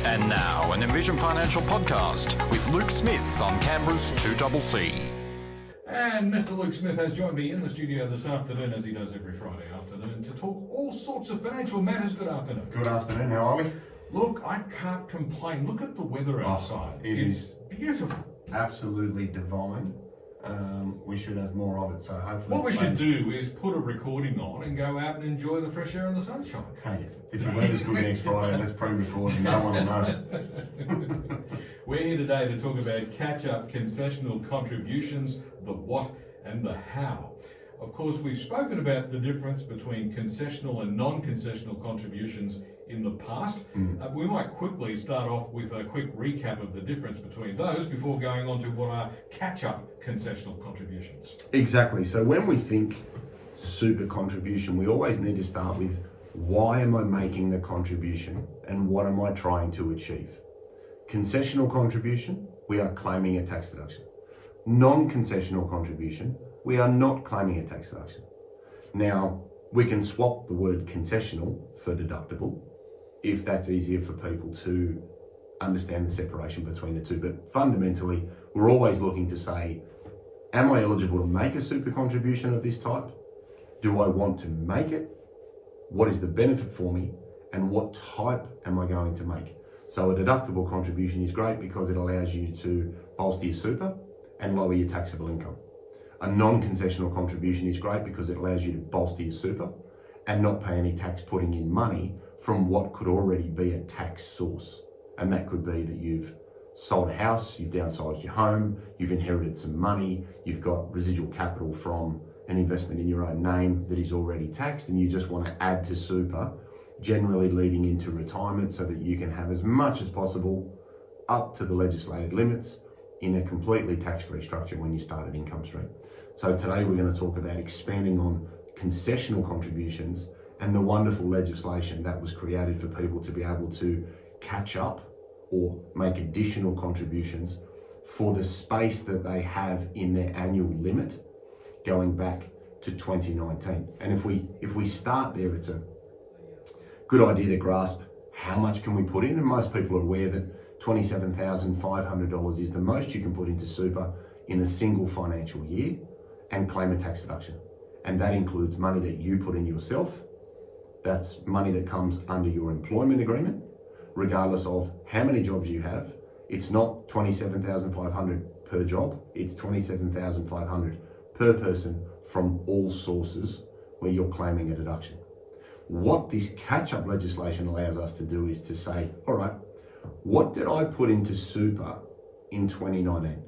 And now, an Envision Financial Podcast with Luke Smith on Canberra's 2CC. And Mr. Luke Smith has joined me in the studio this afternoon, as he does every Friday afternoon, to talk all sorts of financial matters. Good afternoon. Good afternoon, how are we? Look, I can't complain. Look at the weather outside. It's beautiful. Absolutely divine. We should have more of it, so hopefully What we should do is put a recording on and go out and enjoy the fresh air and the sunshine. Hey, if the weather's good next Friday, let's pre-record and no one will know. We're here today to talk about Catchup concessional contributions, the what and the how. Of course, we've spoken about the difference between concessional and non-concessional contributions in the past. We might quickly start off with a quick recap of the difference between those before going on to what are catch-up concessional contributions. Exactly. So when we think super contribution, we always need to start with why am I making the contribution and what am I trying to achieve? Concessional contribution, we are claiming a tax deduction. Non-concessional contribution, we are not claiming a tax deduction. Now, we can swap the word concessional for deductible if that's easier for people to understand the separation between the two. But fundamentally, we're always looking to say, am I eligible to make a super contribution of this type? Do I want to make it? What is the benefit for me? And what type am I going to make? So a deductible contribution is great because it allows you to bolster your super and lower your taxable income. A non-concessional contribution is great because it allows you to bolster your super and not pay any tax putting in money from what could already be a tax source. And that could be that you've sold a house, you've downsized your home, you've inherited some money, you've got residual capital from an investment in your own name that is already taxed, and you just want to add to super, generally leading into retirement so that you can have as much as possible up to the legislated limits in a completely tax-free structure when you start an income stream. So today we're going to talk about expanding on concessional contributions and the wonderful legislation that was created for people to be able to catch up or make additional contributions for the space that they have in their annual limit going back to 2019. And if we start there, it's a good idea to grasp how much can we put in, and most people are aware that $27,500 is the most you can put into super in a single financial year and claim a tax deduction. And that includes money that you put in yourself. That's money that comes under your employment agreement, regardless of how many jobs you have. It's not $27,500 per job, it's $27,500 per person from all sources where you're claiming a deduction. What this catch-up legislation allows us to do is to say, all right, what did I put into super in 2019?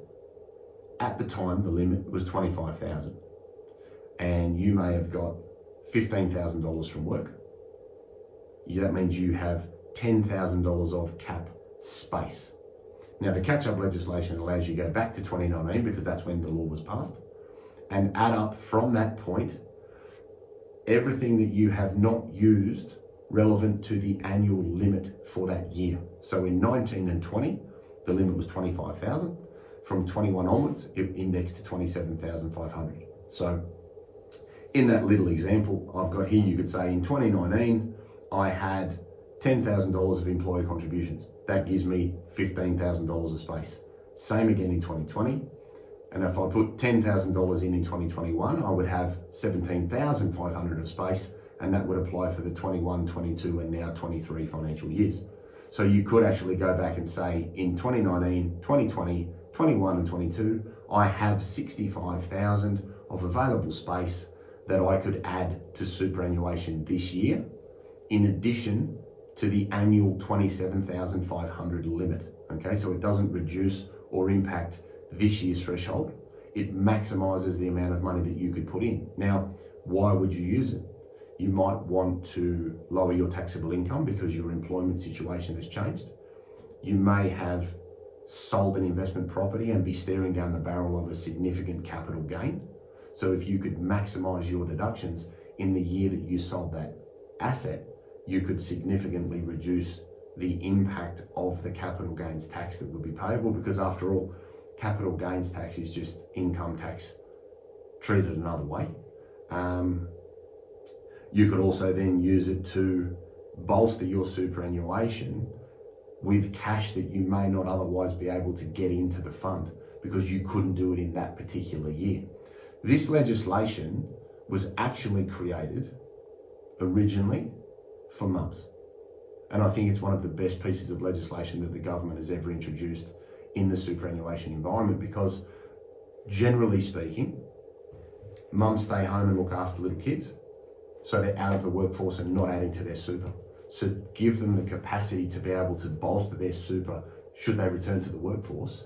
At the time, the limit was $25,000, and you may have got $15,000 from work. That means you have $10,000 of cap space. Now, the catch-up legislation allows you to go back to 2019 because that's when the law was passed, and add up from that point everything that you have not used relevant to the annual limit for that year. So in 19 and 20, the limit was 25,000. From 21 onwards, it indexed to 27,500. So in that little example I've got here, you could say in 2019, I had $10,000 of employer contributions. That gives me $15,000 of space. Same again in 2020. And if I put $10,000 in 2021, I would have $17,500 of space, and that would apply for the 21, 22, and now 23 financial years. So you could actually go back and say in 2019, 2020, 21 and 22, I have 65,000 of available space that I could add to superannuation this year, in addition to the annual 27,500 limit. Okay, so it doesn't reduce or impact this year's threshold. It maximizes the amount of money that you could put in. Now, why would you use it? You might want to lower your taxable income because your employment situation has changed. You may have sold an investment property and be staring down the barrel of a significant capital gain. So if you could maximize your deductions in the year that you sold that asset, you could significantly reduce the impact of the capital gains tax that would be payable, because after all, capital gains tax is just income tax treated another way. You could also then use it to bolster your superannuation with cash that you may not otherwise be able to get into the fund because you couldn't do it in that particular year. This legislation was actually created originally for mums. And I think it's one of the best pieces of legislation that the government has ever introduced in the superannuation environment, because generally speaking, mums stay home and look after little kids, so they're out of the workforce and not adding to their super. So give them the capacity to be able to bolster their super should they return to the workforce.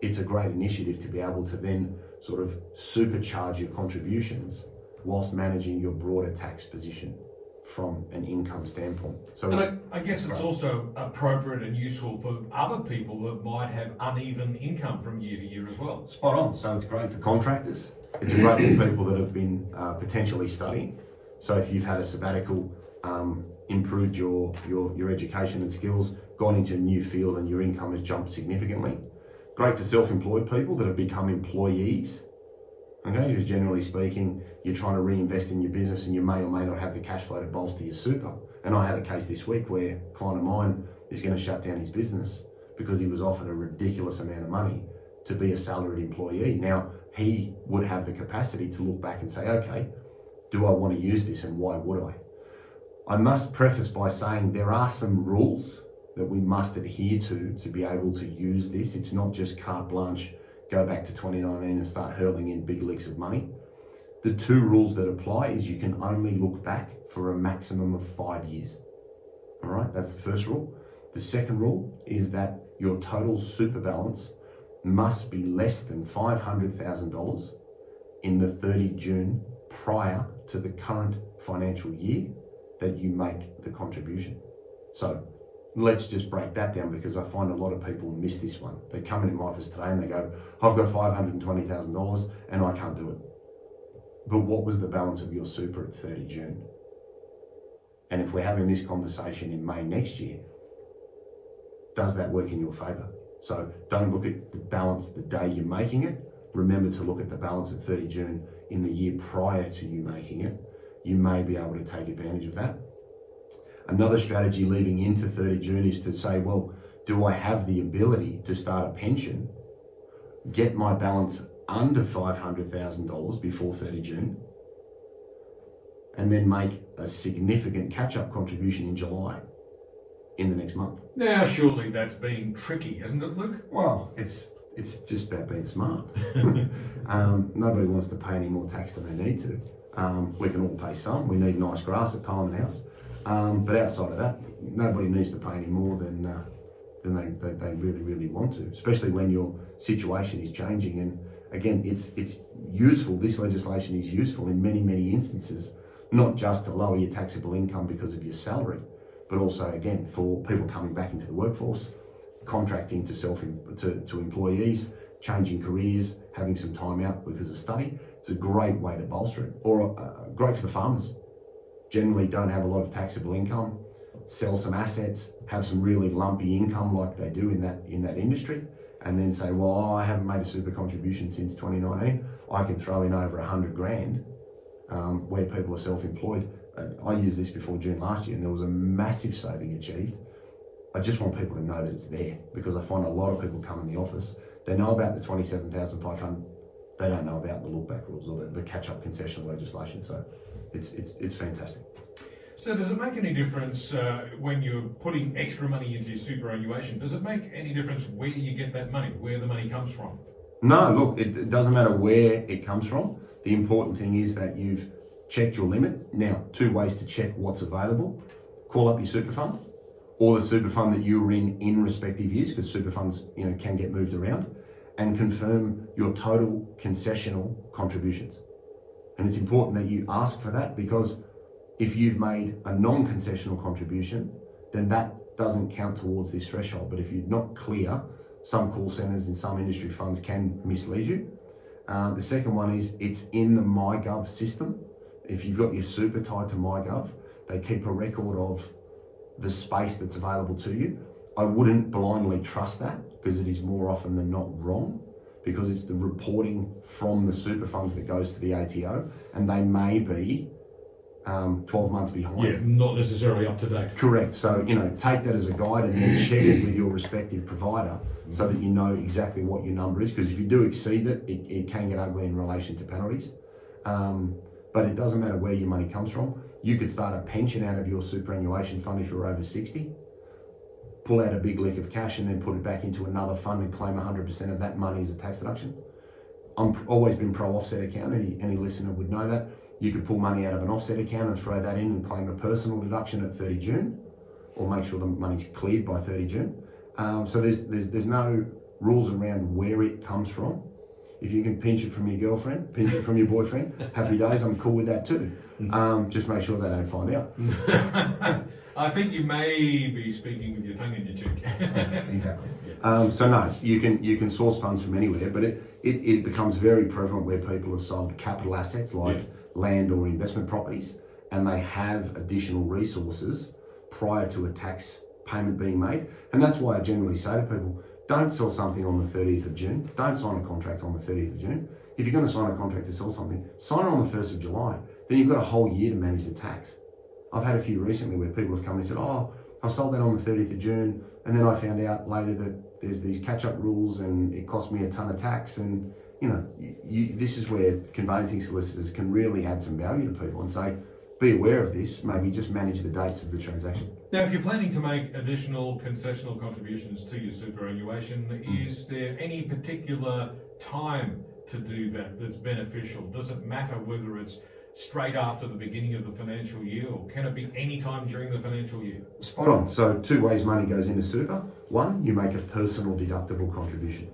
It's a great initiative to be able to then sort of supercharge your contributions whilst managing your broader tax position from an income standpoint. So and I guess it's also appropriate and useful for other people that might have uneven income from year to year as well. Spot on. So it's great for contractors. It's great for people that have been potentially studying. So if you've had a sabbatical, improved your education and skills, gone into a new field and your income has jumped significantly. Great for self-employed people that have become employees. Okay, because generally speaking, you're trying to reinvest in your business and you may or may not have the cash flow to bolster your super. And I had a case this week where a client of mine is going to shut down his business because he was offered a ridiculous amount of money to be a salaried employee. Now, he would have the capacity to look back and say, okay, do I want to use this and why would I? I must preface by saying there are some rules that we must adhere to be able to use this. It's not just carte blanche, go back to 2019 and start hurling in big leaks of money. The two rules that apply is you can only look back for a maximum of 5 years. All right, that's the first rule. The second rule is that your total super balance must be less than $500,000 in the 30 June prior to the current financial year that you make the contribution. So let's just break that down, because I find a lot of people miss this one. They come into my office today and they go, I've got $520,000 and I can't do it. But what was the balance of your super at 30 June? And if we're having this conversation in May next year, does that work in your favour? So don't look at the balance the day you're making it. Remember to look at the balance at 30 June in the year prior to you making it. You may be able to take advantage of that. Another strategy leading into 30 June is to say, well, do I have the ability to start a pension, get my balance under $500,000 before 30 June, and then make a significant catch-up contribution in July, in the next month? Now, surely that's being tricky, isn't it, Luke? Well, it's just about being smart. Nobody wants to pay any more tax than they need to. We can all pay some. We need nice grass at Parliament House. But outside of that, nobody needs to pay any more than they really, really want to, especially when your situation is changing. And again, it's useful. This legislation is useful in many, many instances, not just to lower your taxable income because of your salary, but also, again, for people coming back into the workforce, contracting to employees, changing careers, having some time out because of study. It's a great way to bolster it. Or great for the farmers. Generally don't have a lot of taxable income, sell some assets, have some really lumpy income like they do in that industry, and then say, well, I haven't made a super contribution since 2019. I can throw in over 100 grand where people are self-employed. I used this before June last year and there was a massive saving achieved. I just want people to know that it's there, because I find a lot of people come in the office, they know about the 27,500, they don't know about the look-back rules or the catch-up concessional legislation. So it's fantastic. So does it make any difference when you're putting extra money into your superannuation? Does it make any difference where you get that money, where the money comes from? No, look, it doesn't matter where it comes from. The important thing is that you've checked your limit. Now, two ways to check what's available. Call up your super fund, or the super fund that you were in respective years, because super funds, can get moved around, and confirm your total concessional contributions. And it's important that you ask for that, because if you've made a non-concessional contribution, then that doesn't count towards this threshold. But if you're not clear, some call centres and some industry funds can mislead you. The second one is it's in the MyGov system. If you've got your super tied to MyGov, they keep a record of the space that's available to you. I wouldn't blindly trust that, because it is more often than not wrong, because it's the reporting from the super funds that goes to the ATO, and they may be 12 months behind. Yeah, not necessarily up to date. Correct. So, take that as a guide and then check it with your respective provider so that you know exactly what your number is. Because if you do exceed it, it can get ugly in relation to penalties. But it doesn't matter where your money comes from. You could start a pension out of your superannuation fund if you're over 60, pull out a big lick of cash and then put it back into another fund and claim 100% of that money as a tax deduction. I've always been pro offset account. Any listener would know that. You could pull money out of an offset account and throw that in and claim a personal deduction at 30 June, or make sure the money's cleared by 30 June. So there's no rules around where it comes from. If you can pinch it from your girlfriend, pinch it from your boyfriend, happy days, I'm cool with that too. Just make sure they don't find out. I think you may be speaking with your tongue in your cheek. Exactly. So no, you can source funds from anywhere, but it becomes very prevalent where people have sold capital assets like land or investment properties, and they have additional resources prior to a tax payment being made. And that's why I generally say to people, don't sell something on the 30th of June. Don't sign a contract on the 30th of June. If you're going to sign a contract to sell something, sign it on the 1st of July. Then you've got a whole year to manage the tax. I've had a few recently where people have come and said, I sold that on the 30th of June, and then I found out later that there's these catch-up rules and it cost me a ton of tax. And this is where conveyancing solicitors can really add some value to people and say, be aware of this, maybe just manage the dates of the transaction. Now, if you're planning to make additional concessional contributions to your superannuation, is there any particular time to do that that's beneficial? Does it matter whether it's straight after the beginning of the financial year, or can it be any time during the financial year? Spot on. So 2 ways money goes into super. One, you make a personal deductible contribution.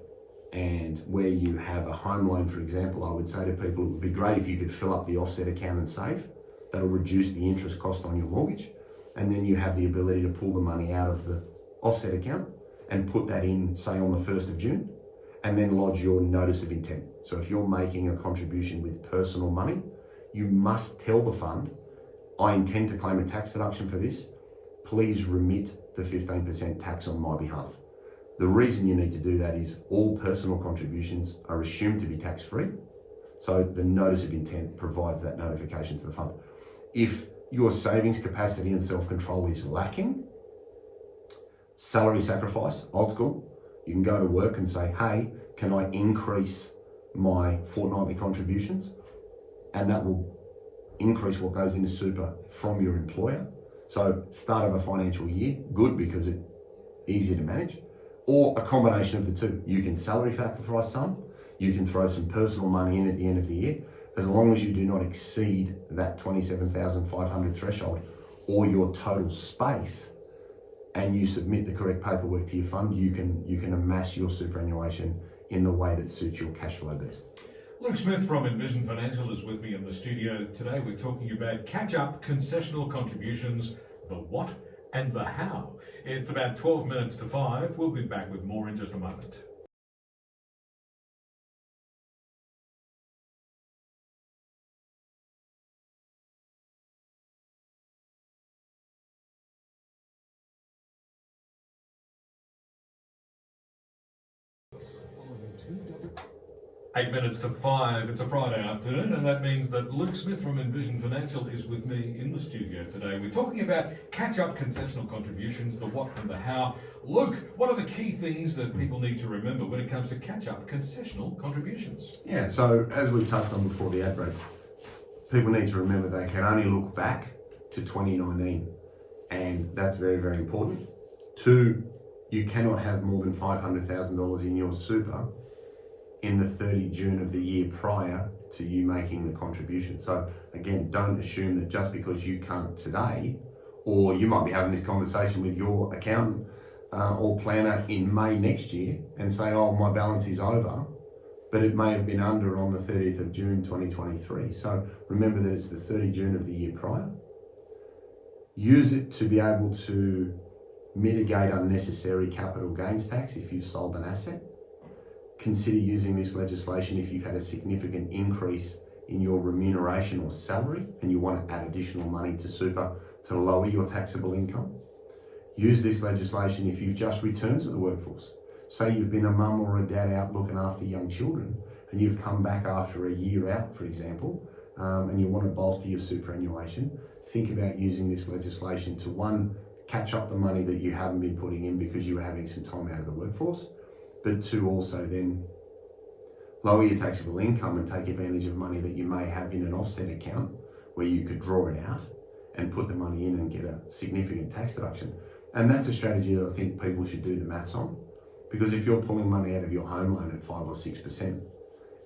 And where you have a home loan, for example, I would say to people, it would be great if you could fill up the offset account and save. That'll reduce the interest cost on your mortgage. And then you have the ability to pull the money out of the offset account and put that in, say, on the 1st of June, and then lodge your notice of intent. So if you're making a contribution with personal money, you must tell the fund, I intend to claim a tax deduction for this. Please remit the 15% tax on my behalf. The reason you need to do that is all personal contributions are assumed to be tax-free. So the notice of intent provides that notification to the fund. If your savings capacity and self-control is lacking, salary sacrifice, old school, you can go to work and say, hey, can I increase my fortnightly contributions? And that will increase what goes into super from your employer. So start of a financial year, good, because it's easier to manage. Or a combination of the two. You can salary sacrifice some, you can throw some personal money in at the end of the year, as long as you do not exceed that 27,500 threshold or your total space, and you submit the correct paperwork to your fund, you can amass your superannuation in the way that suits your cash flow best. Luke Smith from Envision Financial is with me in the studio today. We're talking about catch-up concessional contributions, the what and the how. It's about 12 minutes to 5. We'll be back with more in just a moment. Eight minutes to 5. It's a Friday afternoon, and that means that Luke Smith from Envision Financial is with me in the studio today. We're talking about catch-up concessional contributions, the what and the how. Luke, what are the key things that people need to remember when it comes to catch-up concessional contributions? Yeah, so as we touched on before the ad break, people need to remember they can only look back to 2019, and that's very, very important. 2, you cannot have more than $500,000 in your super in the 30 June of the year prior to you making the contribution. So again, don't assume that just because you can't today, or you might be having this conversation with your accountant or planner in May next year and say, oh, my balance is over, but it may have been under on the 30th of June 2023. So remember that it's the 30 June of the year prior. Use it to be able to mitigate unnecessary capital gains tax if you've sold an asset. Consider using this legislation if you've had a significant increase in your remuneration or salary and you want to add additional money to super to lower your taxable income. Use this legislation if you've just returned to the workforce. Say you've been a mum or a dad out looking after young children and you've come back after a year out, for example, and you want to bolster your superannuation, think about using this legislation to, one, catch up the money that you haven't been putting in because you were having some time out of the workforce, but two, also then lower your taxable income and take advantage of money that you may have in an offset account where you could draw it out and put the money in and get a significant tax deduction. And that's a strategy that I think people should do the maths on, because if you're pulling money out of your home loan at 5 or 6%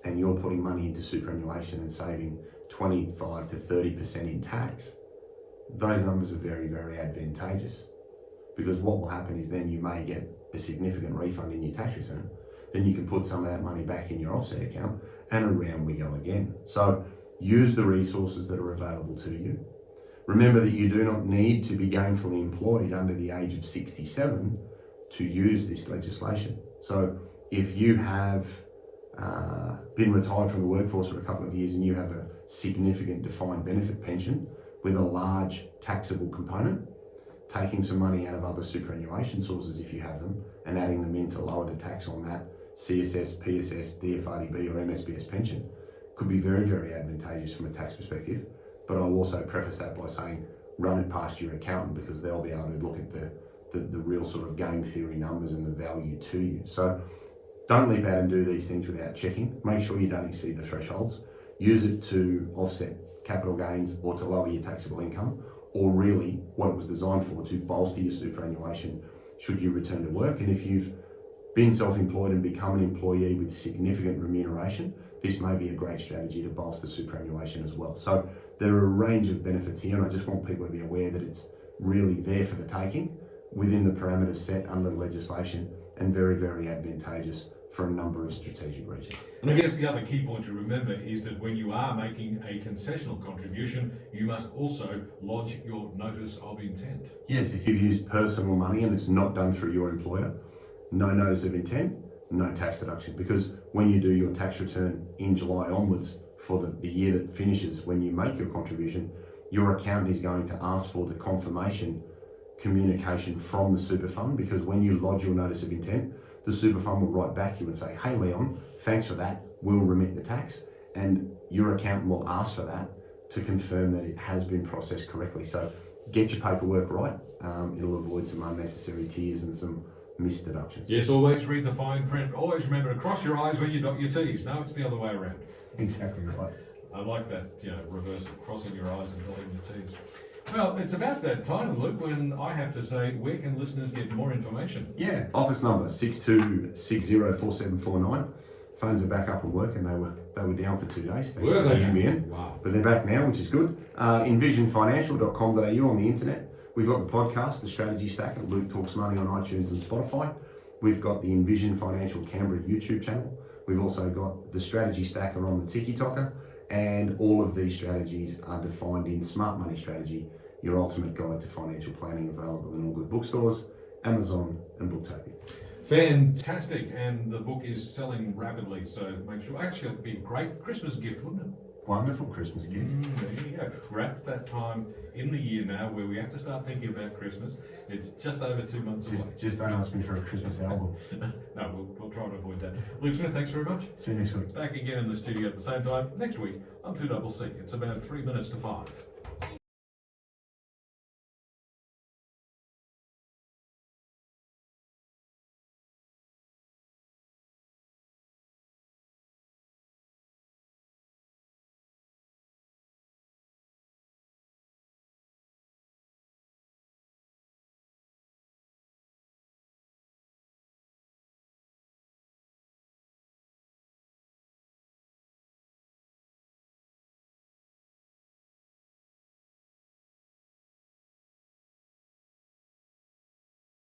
and you're putting money into superannuation and saving 25 to 30% in tax, those numbers are very, very advantageous, because what will happen is then you may get a significant refund in your tax return. Then you can put some of that money back in your offset account and around we go again. So use the resources that are available to you. Remember that you do not need to be gainfully employed under the age of 67 to use this legislation. So if you have been retired from the workforce for a couple of years and you have a significant defined benefit pension with a large taxable component, taking some money out of other superannuation sources if you have them and adding them in to lower the tax on that CSS, PSS, DFRDB or MSBS pension could be very, very advantageous from a tax perspective. But I'll also preface that by saying run it past your accountant, because they'll be able to look at the real sort of game theory numbers and the value to you. So don't leap out and do these things without checking. Make sure you don't exceed the thresholds. Use it to offset capital gains or to lower your taxable income, or really what it was designed for, to bolster your superannuation should you return to work. And if you've been self-employed and become an employee with significant remuneration, this may be a great strategy to bolster superannuation as well. So there are a range of benefits here, and I just want people to be aware that it's really there for the taking within the parameters set under the legislation, and very, very advantageous for a number of strategic regions. And I guess the other key point to remember is that when you are making a concessional contribution, you must also lodge your notice of intent. Yes, if you've used personal money and it's not done through your employer, no notice of intent, no tax deduction, because when you do your tax return in July onwards for the year that finishes when you make your contribution, your accountant is going to ask for the confirmation communication from the super fund, because when you lodge your notice of intent, the super fund will write back to you and say, hey Leon, thanks for that, we'll remit the tax, and your accountant will ask for that to confirm that it has been processed correctly. So get your paperwork right, it'll avoid some unnecessary tears and some missed deductions. Yes, always read the fine print. Always remember to cross your I's when you dot your T's. No, it's the other way around. Exactly right. I like that, reverse of crossing your I's and dotting your T's. Well, it's about that time, Luke, when I have to say, where can listeners get more information? Yeah, office number 62604749. Phones are back up and working. They were down for 2 days. Thanks Were to they? Envision. Wow. But they're back now, which is good. Envisionfinancial.com.au on the internet. We've got the podcast, The Strategy Stack, at Luke Talks Money on iTunes and Spotify. We've got the Envision Financial Canberra YouTube channel. We've also got the Strategy Stacker on the Tiki-Toker. And all of these strategies are defined in Smart Money Strategy, your ultimate guide to financial planning, available in all good bookstores, Amazon and Booktopia. Fantastic, and the book is selling rapidly, so make sure. Actually, it'd be a great Christmas gift, wouldn't it? Wonderful Christmas gift. There you go. We're at that time in the year now where we have to start thinking about Christmas. It's just over 2 months away. Just don't ask me for a Christmas album. No, we'll try to avoid that. Luke Smith, thanks very much. See you next week. Back again in the studio at the same time next week on 2CC. It's about 3 minutes to 5.